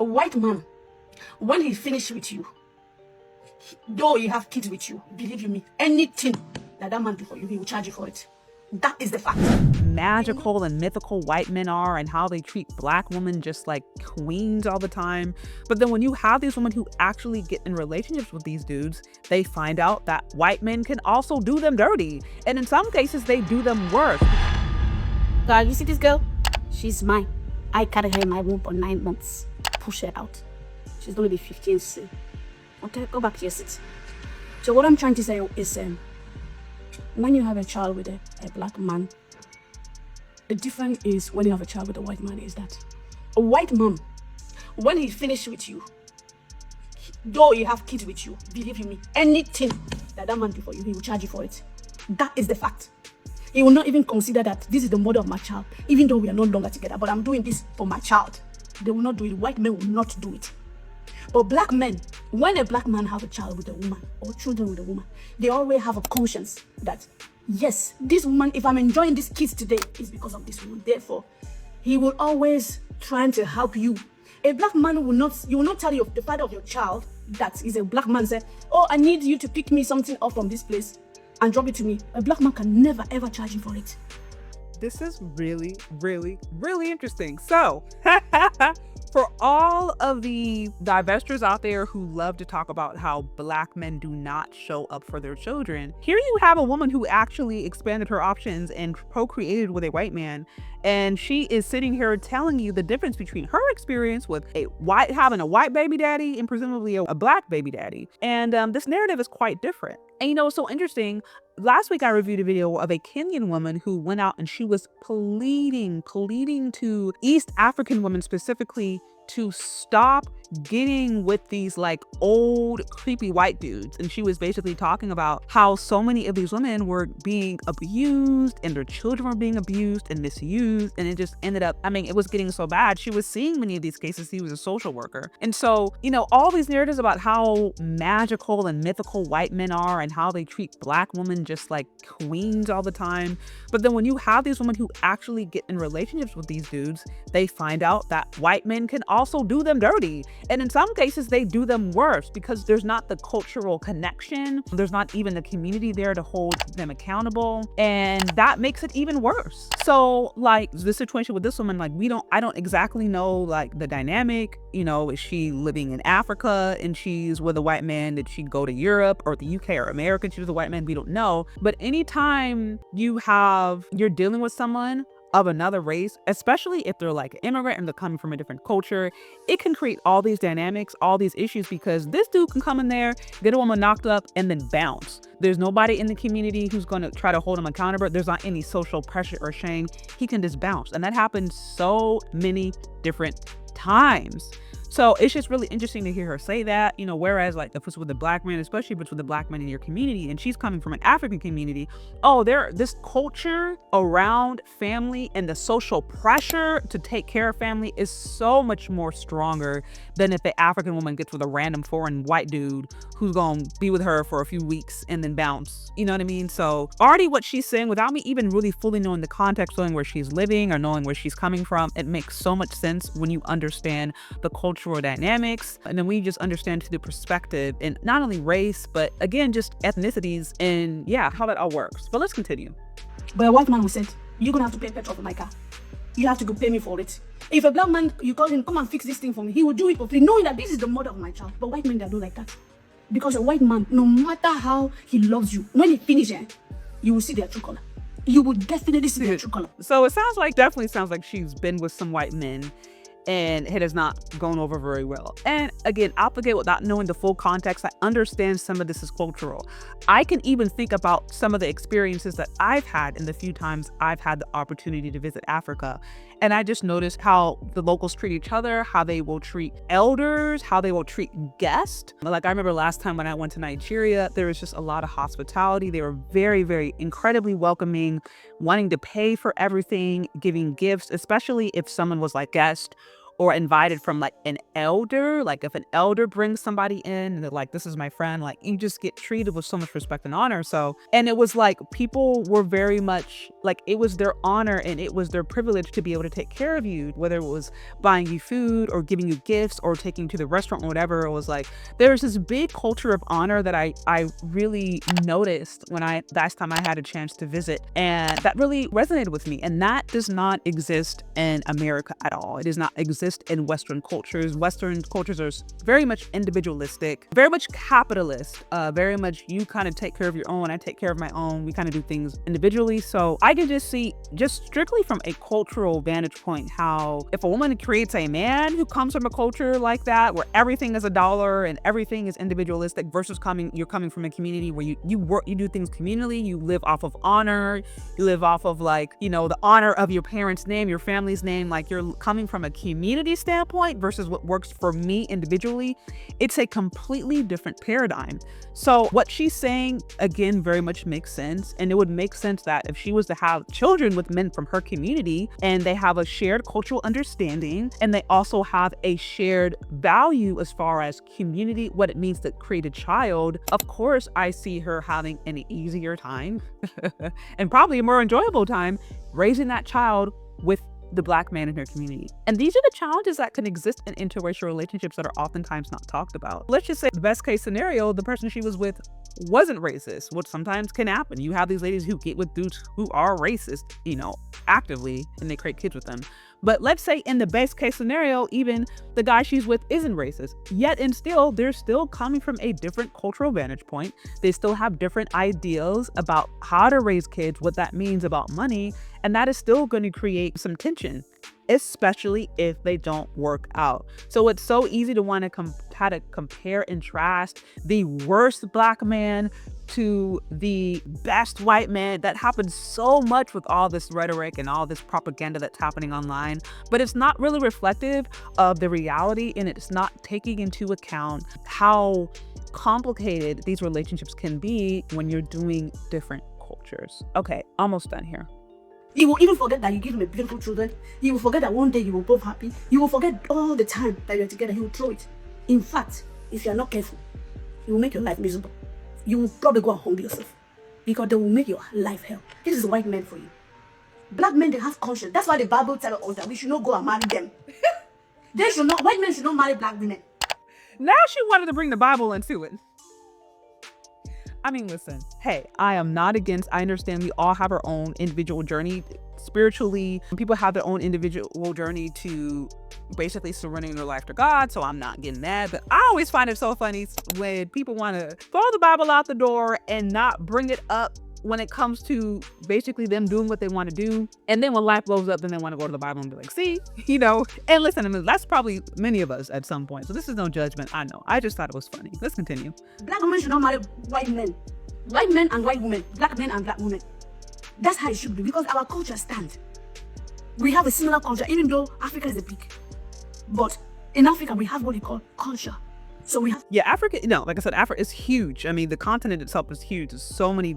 A white man, when he finishes with you, though you have kids with you, believe you me, anything that man do for you, he will charge you for it. That is the fact. Magical and mythical white men are and how they treat black women just like queens all the time. But then when you have these women who actually get in relationships with these dudes, they find out that white men can also do them dirty. And in some cases, they do them worse. God, you see this girl? She's mine. I carried her in my womb for 9 months. Push her out. She's going to be 15 soon. Okay, go back to your seat. So what I'm trying to say is, when you have a child with a black man, the difference is when you have a child with a white man is that a white man, when he finishes with you, though you have kids with you, believe you me, anything that man do for you, he will charge you for it. That is the fact. He will not even consider that this is the mother of my child, even though we are no longer together, but I'm doing this for my child. They will not do it. White men will not do it. But black men, when a black man have a child with a woman or children with a woman, they always have a conscience that, yes, this woman, if I'm enjoying these kids today, it's because of this woman. Therefore, he will always try to help you. A black man will not tell you, the father of your child, that is a black man, say, oh, I need you to pick me something up from this place and drop it to me. A black man can never ever charge you for it. This is really, really, really interesting. So, for all of the divestors out there who love to talk about how black men do not show up for their children, here you have a woman who actually expanded her options and procreated with a white man. And she is sitting here telling you the difference between her experience with having a white baby daddy and presumably a black baby daddy. And this narrative is quite different. And you know, it's so interesting. Last week, I reviewed a video of a Kenyan woman who went out and she was pleading to East African women specifically to stop getting with these like old creepy white dudes. And she was basically talking about how so many of these women were being abused and their children were being abused and misused. And it just ended up, it was getting so bad. She was seeing many of these cases. He was a social worker. And so, you know, all these narratives about how magical and mythical white men are and how they treat black women just like queens all the time. But then when you have these women who actually get in relationships with these dudes, they find out that white men can also do them dirty. And in some cases, they do them worse because there's not the cultural connection. There's not even the community there to hold them accountable. And that makes it even worse. So like the situation with this woman, like I don't exactly know like the dynamic, you know, is she living in Africa and she's with a white man? Did she go to Europe or the UK or America? She was a white man. We don't know. But anytime you're dealing with someone of another race, especially if they're like an immigrant and they're coming from a different culture, it can create all these dynamics, all these issues, because this dude can come in there, get a woman knocked up, and then bounce. There's nobody in the community who's going to try to hold him accountable. There's not any social pressure or shame. He can just bounce. And that happens so many different times. So it's just really interesting to hear her say that, you know, whereas like if it's with a black man, especially if it's with a black man in your community and she's coming from an African community, this culture around family and the social pressure to take care of family is so much more stronger than if the African woman gets with a random foreign white dude who's going to be with her for a few weeks and then bounce. You know what I mean? So already what she's saying, without me even really fully knowing the context, knowing where she's living or knowing where she's coming from, it makes so much sense when you understand the cultural dynamics. And then we just understand the perspective in not only race, but again, just ethnicities and how that all works. But let's continue. But a white man will say, you're going to have to pay petrol for my car. You have to go pay me for it. If a black man, you call him, come and fix this thing for me, he will do it for free, knowing that this is the mother of my child. But white men, they don't like that. Because a white man, no matter how he loves you, when he finishes, you will see their true color. You will definitely see their true color. So it definitely sounds like she's been with some white men and it has not gone over very well. And again, I'll forget without knowing the full context. I understand some of this is cultural. I can even think about some of the experiences that I've had in the few times I've had the opportunity to visit Africa. And I just noticed how the locals treat each other, how they will treat elders, how they will treat guests. Like I remember last time when I went to Nigeria, there was just a lot of hospitality. They were very, very incredibly welcoming, wanting to pay for everything, giving gifts, especially if someone was like guest or invited from like an elder. Like if an elder brings somebody in and they're like, this is my friend, like you just get treated with so much respect and honor. So, and it was like people were very much like, it was their honor and it was their privilege to be able to take care of you, whether it was buying you food or giving you gifts or taking you to the restaurant or whatever. It was like, there's this big culture of honor that I really noticed when last time I had a chance to visit. And that really resonated with me. And that does not exist in America at all. It does not exist in Western cultures. Western cultures are very much individualistic, very much capitalist, very much you kind of take care of your own, I take care of my own. We kind of do things individually. So I can just see, just strictly from a cultural vantage point, how if a woman creates a man who comes from a culture like that, where everything is a dollar and everything is individualistic, versus you're coming from a community where you work, you do things communally, you live off of honor, you live off of like, you know, the honor of your parents' name, your family's name, like you're coming from a community standpoint versus what works for me individually. It's a completely different paradigm. So what she's saying, again, very much makes sense. And it would make sense that if she was to have children with men from her community and they have a shared cultural understanding and they also have a shared value as far as community, what it means to create a child, of course, I see her having an easier time and probably a more enjoyable time raising that child with the Black man in her community. And these are the challenges that can exist in interracial relationships that are oftentimes not talked about. Let's just say the best case scenario, the person she was with wasn't racist, which sometimes can happen. You have these ladies who get with dudes who are racist, you know, actively, and they create kids with them. But let's say in the best case scenario, even the guy she's with isn't racist, yet and still, they're still coming from a different cultural vantage point. They still have different ideals about how to raise kids, what that means about money, and that is still going to create some tension, especially if they don't work out. So it's so easy to want to try to compare and trash the worst Black man to the best white man. That happens so much with all this rhetoric and all this propaganda that's happening online, but it's not really reflective of the reality, and it's not taking into account how complicated these relationships can be when you're doing different cultures. Okay, almost done here. You will even forget that you give him a beautiful children. You will forget that one day you were both happy. You will forget all the time that you're together. He will throw it. In fact, if you're not careful, he will make your life miserable. You will probably go and humble yourself because they will make your life hell. This is white men for you. Black men, they have conscience. That's why the Bible tells us that we should not go and marry them. White men should not marry Black women. Now she wanted to bring the Bible into it. I mean, listen, hey, I am not against, I understand we all have our own individual journey spiritually. People have their own individual journey to basically surrendering their life to God. So I'm not getting mad, but I always find it so funny when people want to throw the Bible out the door and not bring it up when it comes to basically them doing what they want to do. And then when life blows up, then they want to go to the Bible and be like, see, you know, and listen, I mean, that's probably many of us at some point. So this is no judgment. I know. I just thought it was funny. Let's continue. Black women should not marry white men. White men and white women. Black men and Black women. That's how it should be because our culture stands. We have a similar culture, even though Africa is a big. But in Africa, we have what we call culture. So we have. Yeah, Africa, no, like I said, Africa is huge. I mean, the continent itself is huge. There's so many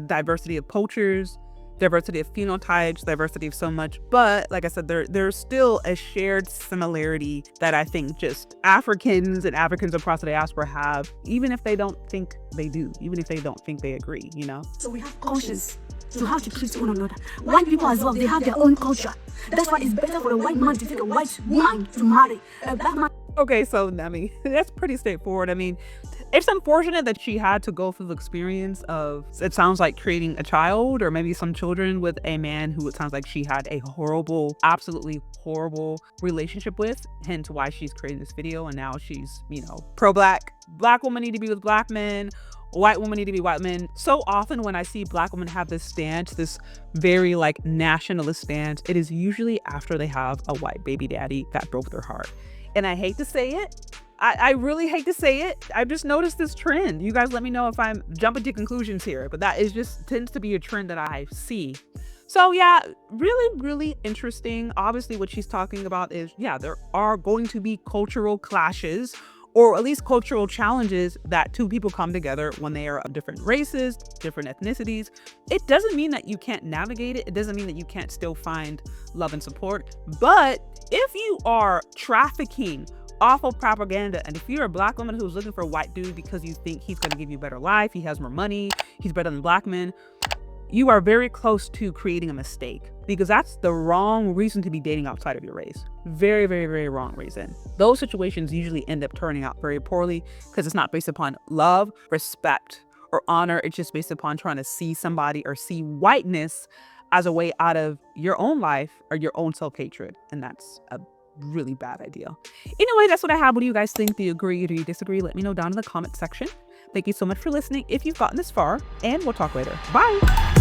diversity of cultures, diversity of phenotypes, diversity of so much. But like I said, there's still a shared similarity that I think just Africans and Africans across the diaspora have, even if they don't think they do, even if they don't think they agree, you know? So we have conscience to how to treat one another. White people as well, they have their own culture. That's why it's better for a white man to take a white woman to marry a Black man. Okay, so I mean, that's pretty straightforward. I mean, it's unfortunate that she had to go through the experience of, it sounds like, creating a child or maybe some children with a man who it sounds like she had a horrible, absolutely horrible relationship with, hence why she's creating this video. And now she's, you know, pro-Black. Black women need to be with Black men. White women need to be white men. So often when I see Black women have this stance, this very like nationalist stance, it is usually after they have a white baby daddy that broke their heart. And I hate to say it. I really hate to say it. I've just noticed this trend. You guys let me know if I'm jumping to conclusions here, but that is just tends to be a trend that I see. So yeah, really, really interesting. Obviously what she's talking about is, yeah, there are going to be cultural clashes, or at least cultural challenges that two people come together when they are of different races, different ethnicities. It doesn't mean that you can't navigate it. It doesn't mean that you can't still find love and support, but if you are trafficking awful propaganda, and if you're a black woman who's looking for a white dude because you think he's going to give you a better life, he has more money, he's better than black men, you are very close to creating a mistake, because that's the wrong reason to be dating outside of your race. Very, very, very wrong reason. Those situations usually end up turning out very poorly because it's not based upon love, respect, or honor. It's just based upon trying to see somebody or see whiteness as a way out of your own life or your own self-hatred. And that's a really bad idea. Anyway, that's what I have. What do you guys think? Do you agree? Do you disagree? Let me know down in the comment section. Thank you so much for listening if you've gotten this far, and we'll talk later. Bye.